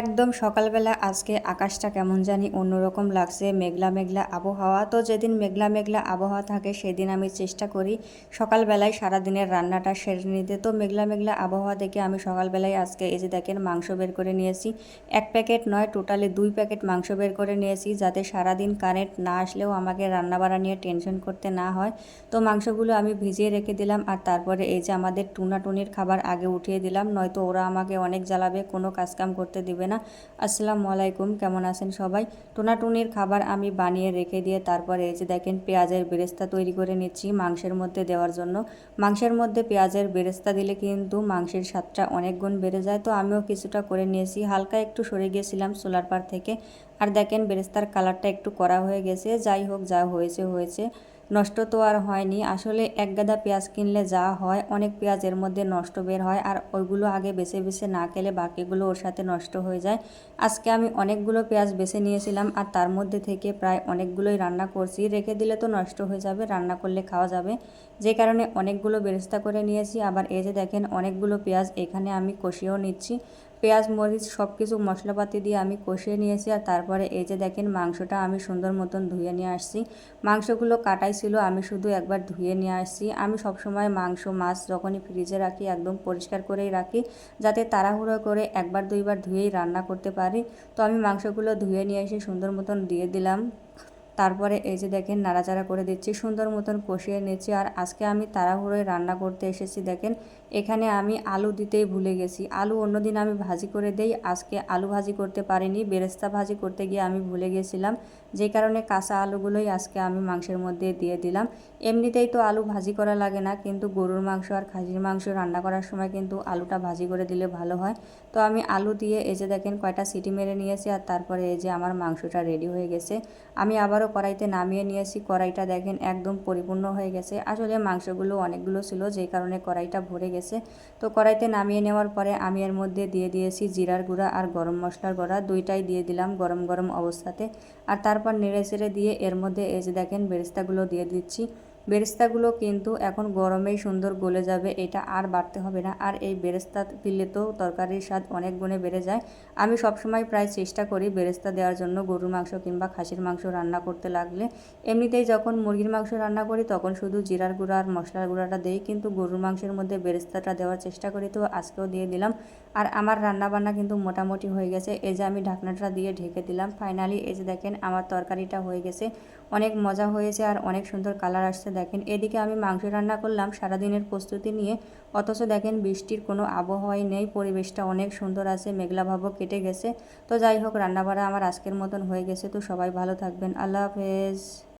একদম সকালবেলা আজকে আকাশটা কেমন জানি অন্যরকম লাগছে, মেঘলা মেঘলা আবহাওয়া। তো যেদিন মেঘলা মেঘলা আবহাওয়া থাকে সেদিন আমি চেষ্টা করি সকালবেলায় সারাদিনের রান্নাটা সেরে নিতে। তো মেঘলা মেঘলা আবহাওয়া দেখে আমি সকালবেলায় আজকে এই যে দেখেন মাংস বের করে নিয়েছি। 1 প্যাকেট নয়, টোটালি 2 প্যাকেট মাংস বের করে নিয়েছি, যাতে সারাদিন কারেন্ট না আসলেও আমাকে রান্নাবাড়া নিয়ে টেনশন করতে না হয়। তো মাংসগুলো আমি ভিজিয়ে রেখে দিলাম, আর তারপরে এই যে আমাদের টুনির খাবার আগে উঠিয়ে দিলাম, নয়তো ওরা আমাকে অনেক জ্বালাবে, কোনো কাজকাম করতে দিবে না। আসসালামু আলাইকুম, কেমন আছেন সবাই? টুনির খাবার আমি বানিয়ে রেখে দিয়ে তারপরে এই যে দেখেন পেঁয়াজের বেরেস্তা তৈরি করে নিচ্ছি মাংসের মধ্যে দেওয়ার জন্য। মাংসের মধ্যে পেঁয়াজের বেরেস্তা দিলে কিন্তু মাংসের স্বাদটা অনেক গুণ বেড়ে যায়। তো আমিও কিছুটা করে নিয়েছি, হালকা একটু সরে গিয়েছিলাম সোলার পার থেকে। আর দেখেন বেরেস্তার কালারটা একটু কড়া হয়ে গেছে, যাই হোক, যা হয়েছে হয়েছে, নষ্ট তো আর হয়নি। আসলে এক গাদা পেঁয়াজ কিনলে যা হয়, অনেক পেঁয়াজ এর মধ্যে নষ্ট বের হয়, আর ওইগুলো আগে বেছে বেছে না খেলে বাকিগুলো ওর সাথে নষ্ট হয়ে যায়। আজকে আমি অনেকগুলো পেঁয়াজ বেছে নিয়েছিলাম, আর তার মধ্যে থেকে প্রায় অনেকগুলোই রান্না করছি। রেখে দিলে তো নষ্ট হয়ে যাবে, রান্না করলে খাওয়া যাবে, যে কারণে অনেকগুলো বেরেস্তা করে নিয়েছি। আবার এই যে দেখেন অনেকগুলো পেঁয়াজ এখানে আমি কষিয়েও নিচ্ছি। পেঁয়াজ মরিচ সব কিছু মশলাপাতি দিয়ে আমি কষিয়ে নিয়েছি, আর তারপরে এই যে দেখেন মাংসটা আমি সুন্দর মতন ধুয়ে নিয়ে আসছি। মাংসগুলো কাটাই ছিল, আমি শুধু একবার ধুয়ে নিয়ে আসছি। আমি সবসময় মাংস মাছ যখনই ফ্রিজে রাখি একদম পরিষ্কার করেই রাখি, যাতে তাড়াহুড়ো করে একবার দুইবার ধুয়েই রান্না করতে পারি। তো আমি মাংসগুলো ধুয়ে নিয়ে এসে সুন্দর মতন দিয়ে দিলাম। তারপরে এই যে দেখেন নাড়াচাড়া করে দিচ্ছি, সুন্দর মতন কষিয়ে নিচ্ছি। আর আজকে আমি তাড়াহুড়োয় রান্না করতে এসেছি। দেখেন এখানে আমি আলু দিতেই ভুলে গেছি। আলু অন্যদিন আমি ভাজি করে দেই, আজকে আলু ভাজি করতে পারিনি, বেরেস্তা ভাজি করতে গিয়ে আমি ভুলে গেছিলাম, যে কারণে কাঁচা আলুগুলোই আজকে আমি মাংসের মধ্যে দিয়ে দিলাম। এমনিতেই তো আলু ভাজি করা লাগে না, কিন্তু গরুর মাংস আর খাসির মাংস রান্না করার সময় কিন্তু আলুটা ভাজি করে দিলে ভালো হয়। তো আমি আলু দিয়ে এই যে দেখেন কয়টা সিটি মেরে নিয়েছি, আর তারপরে এই যে আমার মাংসটা রেডি হয়ে গেছে। আমি আবারও কড়াইতে নামিয়ে নিয়েছি, কড়াইটা দেখেন একদম পরিপূর্ণ হয়ে গেছে। আসলে মাংসগুলো অনেকগুলো ছিল, যেই কারণে কড়াইটা ভরে গেছে। তো কড়াইতে নামিয়ে নেওয়ার পরে আমি এর মধ্যে দিয়ে দিয়েছি জিরার গুঁড়া আর গরম মশলার গুঁড়া, দুইটাই দিয়ে দিলাম গরম গরম অবস্থাতে। আর তারপর নেড়ে চেড়ে দিয়ে এর মধ্যে এই যে দেখেন বেরেস্তাগুলো দিয়ে দিচ্ছি। বেরেস্তাগুলো কিন্তু এখন গরমেই সুন্দর গলে যাবে, এটা আর বাড়তে হবে না। আর এই বেরেস্তা দিলে তো তরকারির স্বাদ অনেক গুণে বেড়ে যায়। আমি সবসময় প্রায় চেষ্টা করি বেরেস্তা দেওয়ার জন্য গরুর মাংস কিংবা খাসির মাংস রান্না করতে লাগলে। এমনিতেই যখন মুরগির মাংস রান্না করি তখন শুধু জিরার গুঁড়া আর মশলার গুঁড়াটা দেই, কিন্তু গরুর মাংসের মধ্যে বেরেস্তাটা দেওয়ার চেষ্টা করি, তো আজকেও দিয়ে দিলাম। আর আমার রান্নাবান্না কিন্তু মোটামুটি হয়ে গেছে। এই যে আমি ঢাকনাটা দিয়ে ঢেকে দিলাম। ফাইনালি এই যে দেখেন আমার তরকারিটা হয়ে গেছে, অনেক মজা হয়েছে আর অনেক সুন্দর কালার আসছে। দেখেন এদিকে আমি মাংস রান্না করলাম সারাদিনের প্রস্তুতি নিয়ে, অথচ দেখেন বৃষ্টির কোনো আবহাওয়াই নেই, পরিবেশটা অনেক সুন্দর আছে, মেঘলাভাবও কেটে গেছে। তো যাই হোক, রান্নাবাড়া আমার আজকের মতন হয়ে গেছে। তো সবাই ভালো থাকবেন, আল্লাহ হাফেজ।